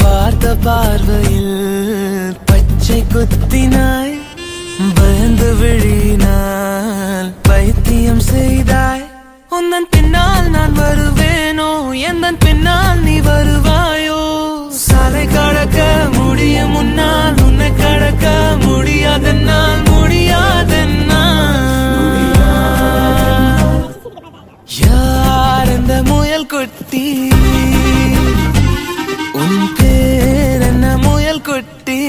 பார்த்த பார்வையில் பச்சை குத்தினாய், பயந்து விழினால் பைத்தியம் செய்தாய். உந்தன் பின்னால் நான் வருவேனோ, எந்தன் பின்னால் நீ வருவாயோ? சாலை கடக்க முடியும் முன்னால் உன்னை கடக்க முடியாதென்னால், யார் இந்த முயல் குட்டி? உன் பேர் என்ன முயல் குட்டி?